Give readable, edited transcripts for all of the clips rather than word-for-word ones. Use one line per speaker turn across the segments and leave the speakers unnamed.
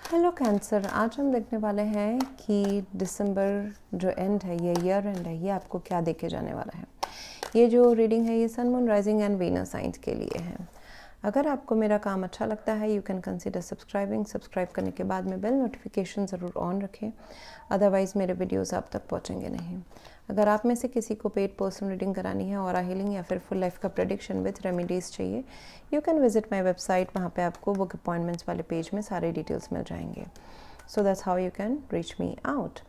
Hello cancer, आज हम देखने वाले हैं कि दिसंबर जो एंड है, ये ईयर एंड है, ये आपको क्या देके जाने वाला है। ये जो रीडिंग है ये sun, moon, rising and Venus signs के लिए है। अगर आपको मेरा काम अच्छा लगता है you can consider subscribing. Subscribe करने के बाद में बेल नोटिफिकेशन ज़रूर ऑन रखें, अदरवाइज़ मेरे वीडियोस आप तक पहुंचेंगे नहीं। अगर आप में से किसी को पेड पर्सनल रीडिंग करानी है, ऑरा हीलिंग या फिर फुल लाइफ का प्रेडिक्शन विथ रेमेडीज़ चाहिए, you can visit my website. वहाँ पे आपको बुक अपॉइंटमेंट्स वाले पेज में सारे डिटेल्स मिल जाएंगे। So that's how you can reach me out.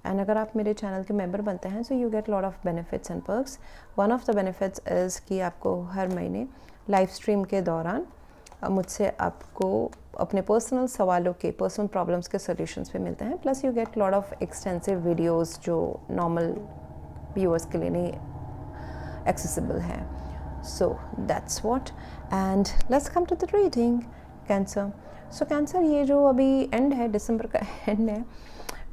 And अगर आप मेरे चैनल के मेंबर बनते हैं so you get lot of benefits and perks. One of the benefits is कि आपको हर महीने लाइव स्ट्रीम के दौरान मुझसे आपको अपने पर्सनल सवालों के, पर्सनल प्रॉब्लम्स के सॉल्यूशंस भी मिलते हैं। Plus you get lot of extensive videos जो नॉर्मल व्यूअर्स के लिए नहीं एक्सेसिबल है। So that's what, and let's come to the reading Cancer. सो कैंसर, ये जो अभी एंड है, दिसंबर का एंड है,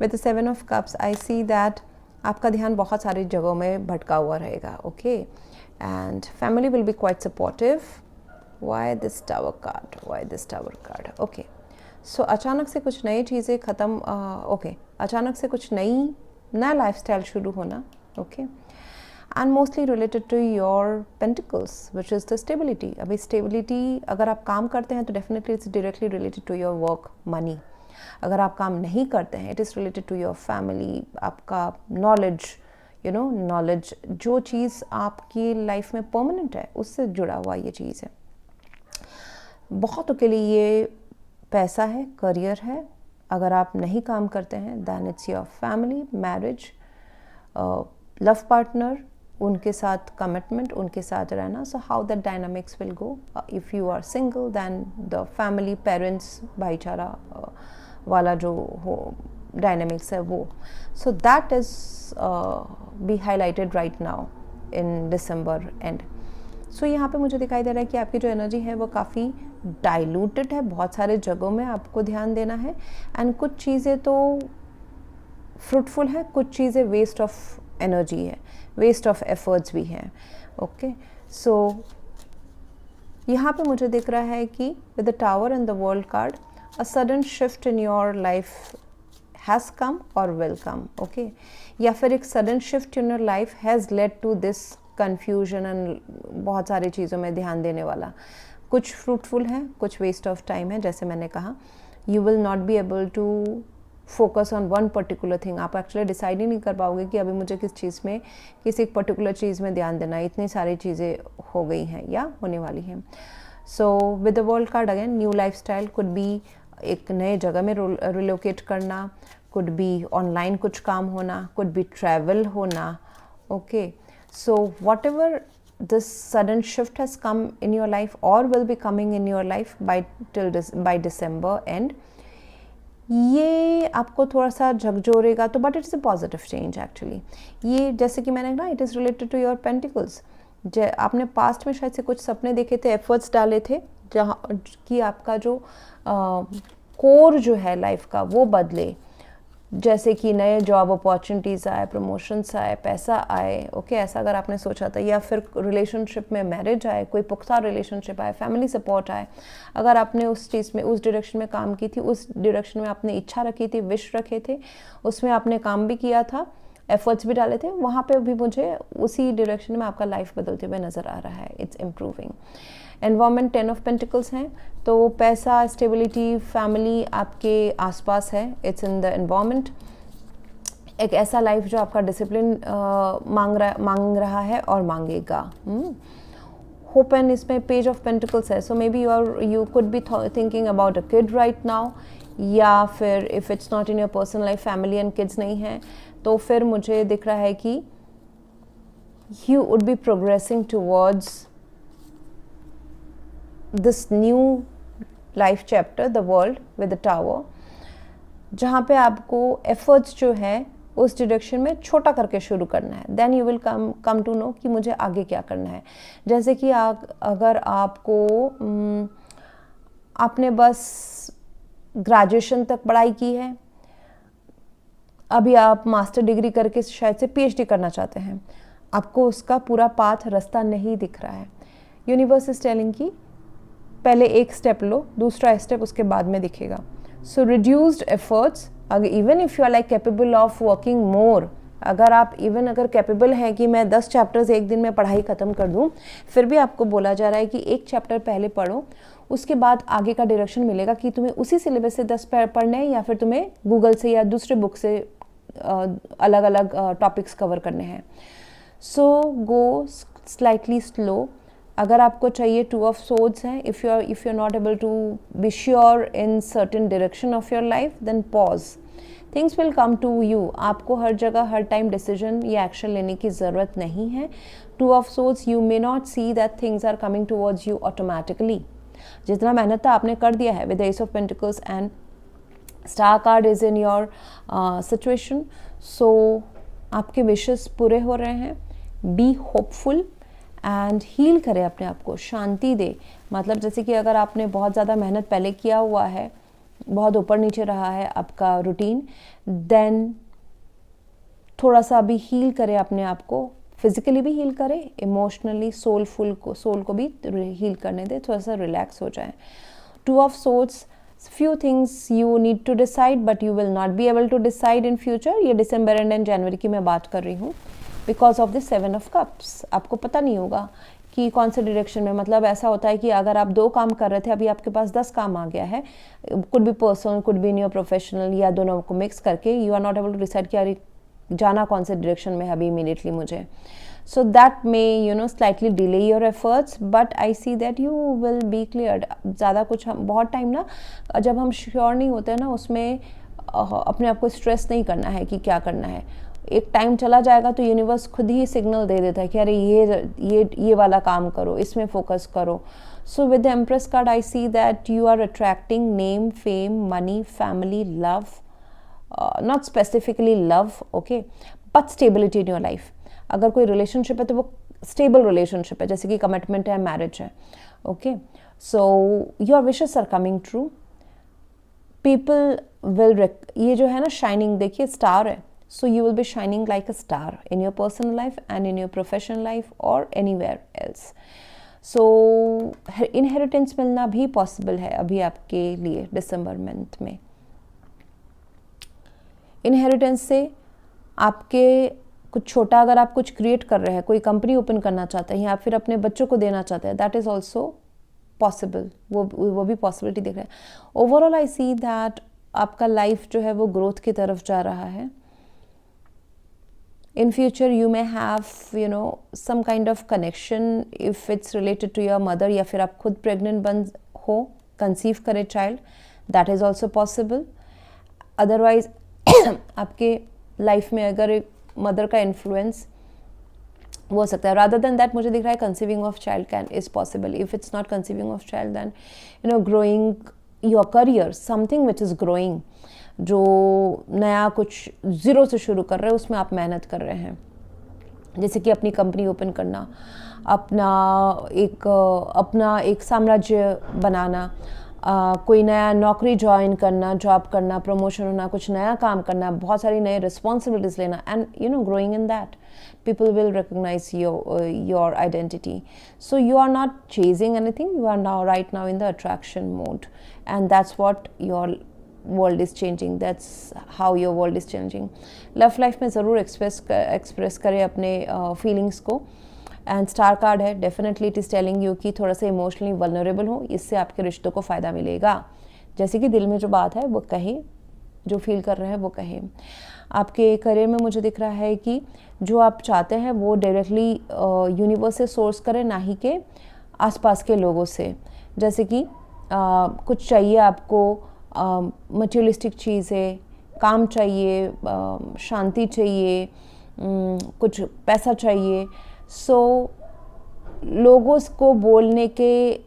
with the 7 of cups I see that आपका ध्यान बहुत सारी जगहों में भटका हुआ रहेगा। Okay, and family will be quite supportive. Why this tower card, why this tower card? Okay, सो अचानक से कुछ नई चीज़ें ख़त्म, अचानक से कुछ नया लाइफस्टाइल शुरू होना। Okay, and mostly related to your pentacles which is the stability. अभी स्टेबिलिटी, अगर आप काम करते हैं तो definitely it's directly related to your work, money. अगर आप काम नहीं करते हैं it is related to your family, आपका नॉलेज, नॉलेज, जो चीज़ आपकी लाइफ में परमानेंट है उससे जुड़ा हुआ ये चीज़ है। बहुतों के लिए ये पैसा है, करियर है। अगर आप नहीं काम करते हैं then it's your family, marriage, love partner, उनके साथ कमिटमेंट, उनके साथ रहना। So how that dynamics will go. If you are single then the family, parents, भाईचारा वाला जो हो डायनामिक्स है वो। So that is be highlighted right now in December end. सो यहाँ पे मुझे दिखाई दे रहा है कि आपकी जो एनर्जी है वो काफ़ी डाइल्यूटेड है, बहुत सारे जगहों में आपको ध्यान देना है। एंड कुछ चीज़ें तो फ्रूटफुल है, कुछ चीज़ें वेस्ट ऑफ एनर्जी है, वेस्ट ऑफ एफर्ट्स भी हैं। ओके, सो यहाँ पे मुझे दिख रहा है कि with the tower and the world card a sudden shift in your life has come और विल कम। ओके, या फिर एक sudden shift in your life has led to this confusion and बहुत सारी चीज़ों में ध्यान देने वाला। कुछ फ्रूटफुल है, कुछ वेस्ट ऑफ टाइम है। जैसे मैंने कहा, you will not be able to focus on one particular thing. आप एक्चुअली डिसाइड ही नहीं कर पाओगे कि अभी मुझे किस चीज़ में, किसी एक पर्टिकुलर चीज़ में ध्यान देना है। इतनी सारी चीज़ें हो गई हैं या होने वाली हैं। सो with the world card again, new life style could be एक नए जगह में रिलोकेट करना, कुड बी ऑनलाइन कुछ काम होना, कुड बी ट्रैवल होना। Okay, so whatever this sudden shift has come in your life or will be coming in your life by December end, ये आपको थोड़ा सा झकझोरेगा तो, but it's a positive change actually. ये जैसे कि मैंने कहा, it is related to your pentacles. आपने पास्ट में शायद से कुछ सपने देखे थे, एफर्ट्स डाले थे, जहाँ कि आपका जो कोर जो है लाइफ का वो बदले। जैसे कि नए जॉब अपॉर्चुनिटीज़ आए, प्रमोशंस आए, पैसा आए। ओके, ऐसा अगर आपने सोचा था, या फिर रिलेशनशिप में मैरिज आए, कोई पुख्ता रिलेशनशिप आए, फैमिली सपोर्ट आए। अगर आपने उस चीज़ में, उस डायरेक्शन में काम की थी, उस डायरेक्शन में आपने इच्छा रखी थी, विश रखे थे, उसमें आपने काम भी किया था, एफर्ट्स भी डाले थे, वहाँ पे भी मुझे उसी डायरेक्शन में आपका लाइफ बदलते हुए नज़र आ रहा है। It's improving. Environment 10 of pentacles हैं, तो पैसा, स्टेबिलिटी, फैमिली आपके आसपास है। It's in the environment. एक ऐसा लाइफ जो आपका डिसिप्लिन मांग रहा है और मांगेगा। होप एंड इसमें पेज ऑफ पेंटिकल्स है। So maybe you could be thinking about a kid right now, या फिर if it's not in your personal life, family and kids नहीं है, तो फिर मुझे दिख रहा है कि you would be progressing towards this new life chapter, the world with the tower, जहाँ पे आपको efforts जो है उस डायरेक्शन में छोटा करके शुरू करना है। then you will come to know कि मुझे आगे क्या करना है। जैसे कि अगर आपको आपने बस ग्रेजुएशन तक पढ़ाई की है, अभी आप मास्टर डिग्री करके शायद से PhD करना चाहते हैं, आपको उसका पूरा पाथ, रास्ता नहीं दिख रहा है। यूनिवर्स इज टेलिंग की पहले एक स्टेप लो, दूसरा स्टेप उसके बाद में दिखेगा। सो रिड्यूस्ड एफर्ट्स, अगर even if you are like capable of working more, अगर कैपेबल हैं कि मैं 10 चैप्टर्स एक दिन में पढ़ाई ख़त्म कर दूं, फिर भी आपको बोला जा रहा है कि एक चैप्टर पहले पढ़ो, उसके बाद आगे का डायरेक्शन मिलेगा कि तुम्हें उसी सिलेबस से 10 पढ़ने हैं या फिर तुम्हें गूगल से या दूसरे बुक से अलग अलग टॉपिक्स कवर करने हैं. So go slightly slow. अगर आपको चाहिए 2 ऑफ सोर्ड्स हैं, if you are not able to be sure in certain direction of your life, then pause. Things will come to you. आपको हर जगह हर टाइम डिसीजन या एक्शन लेने की ज़रूरत नहीं है. 2 of swords, you may not see that things are coming towards you automatically. जितना मेहनत था आपने कर दिया है with the ace of pentacles and star card is in your situation. So आपके विशेस पूरे हो रहे हैं. बी होपफुल एंड हील करें अपने आप को, शांति दे. मतलब जैसे कि अगर आपने बहुत ज़्यादा मेहनत पहले किया हुआ है, बहुत ऊपर नीचे रहा है आपका रूटीन, देन थोड़ा सा अभी हील करें अपने आप को. फिजिकली भी हील करें, इमोशनली सोल को भी हील करने दे, थोड़ा सा रिलैक्स हो जाए. 2 of swords, few things you need to decide but you will not be able to decide in future. ये दिसंबर एंड जनवरी की मैं बात कर रही हूँ. Because of the 7 of cups, आपको पता नहीं होगा कि कौन से डायरेक्शन में. मतलब ऐसा होता है कि अगर आप 2 काम कर रहे थे, अभी आपके पास 10 काम आ गया है, could be personal, could be in your professional, या दोनों को मिक्स करके you are not able to decide कि अरे जाना कौन से डायरेक्शन में है अभी इमीडिएटली मुझे. So that may slightly delay your efforts, but I see that you will be cleared. ज़्यादा कुछ बहुत टाइम ना जब हम श्योर नहीं होते हैं ना, उसमें अपने आप को स्ट्रेस नहीं करना है कि क्या करना है. एक टाइम चला जाएगा तो यूनिवर्स खुद ही सिग्नल दे देता है कि अरे ये वाला काम करो, इसमें फोकस करो. So with the empress card I see that you are attracting name, fame, money, family, love, not specifically love, okay, but stability in your life. अगर कोई रिलेशनशिप है तो वो स्टेबल रिलेशनशिप है, जैसे कि कमिटमेंट है, मैरिज है. Okay, so your wishes are coming true. People will, ये जो है ना शाइनिंग, देखिए स्टार है. So you will be shining like a star in your personal life and in your professional life और एनीवेयर एल्स. सो इनहेरिटेंस मिलना भी possible है अभी आपके लिए दिसंबर मंथ में. इनहेरिटेंस से आपके कुछ छोटा, अगर आप कुछ क्रिएट कर रहे हैं, कोई कंपनी ओपन करना चाहते हैं या फिर अपने बच्चों को देना चाहते हैं, दैट इज़ ऑल्सो पॉसिबल. वो भी पॉसिबिलिटी देख रहे हैं. ओवरऑल आई सी दैट आपका लाइफ जो है वो ग्रोथ की तरफ जा रहा है. In future you may have some kind of connection if it's related to your mother, या फिर आप खुद प्रेग्नेंट बन हो, कंसीव करें child, that is also possible. Otherwise आपके लाइफ में अगर एक मदर का इन्फ्लुएंस वो हो सकता है. रादर देन दैट मुझे दिख रहा है conceiving of child can is possible. If it's not conceiving of child then growing your career, something which is growing, जो नया कुछ ज़ीरो से शुरू कर रहे हैं, उसमें आप मेहनत कर रहे हैं. जैसे कि अपनी कंपनी ओपन करना, अपना एक साम्राज्य बनाना, कोई नया नौकरी ज्वाइन करना, जॉब करना, प्रमोशन होना, कुछ नया काम करना, बहुत सारी नई रिस्पॉन्सिबिलिटीज़ लेना, and growing in that people will recognize your identity. So you are not chasing anything, you are right now in the attraction mode, and that's what your world is changing, that's how your world is changing. Love life में ज़रूर express करें अपने feelings को. And star card है, definitely it is telling you कि थोड़ा सा emotionally vulnerable हो, इससे आपके रिश्तों को फ़ायदा मिलेगा. जैसे कि दिल में जो बात है वो कहें, जो फील कर रहे हैं वो कहें. आपके करियर में मुझे दिख रहा है कि जो आप चाहते हैं वो डायरेक्टली यूनिवर्स से सोर्स करें, ना ही के आसपास के लोगों से. जैसे कि कुछ चाहिए आपको, मटेरियलिस्टिक चीज़ें, काम चाहिए, शांति चाहिए, कुछ पैसा चाहिए. सो लोगों को बोलने के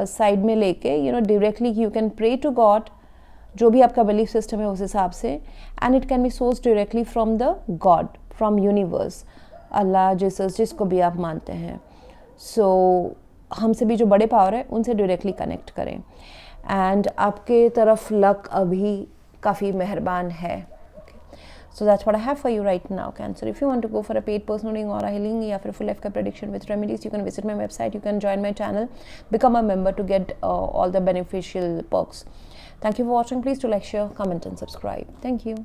साइड में लेके directly you can pray to God, जो भी आपका बिलीफ सिस्टम है उस हिसाब से, and it can be source directly from the God, from universe, Allah, Jesus, जिसको भी आप मानते हैं. सो हमसे भी जो बड़े पावर है उनसे डायरेक्टली कनेक्ट करें. एंड आपके तरफ लक अभी काफ़ी मेहरबान है. So that's what I have for you right now, Cancer. If you want to go for a paid personal reading, aura healing, या फिर full life का prediction with remedies, you can visit my website, you can join my channel, become a member to get all the beneficial perks. Thank you for watching. Please do like, share, comment and subscribe. Thank you.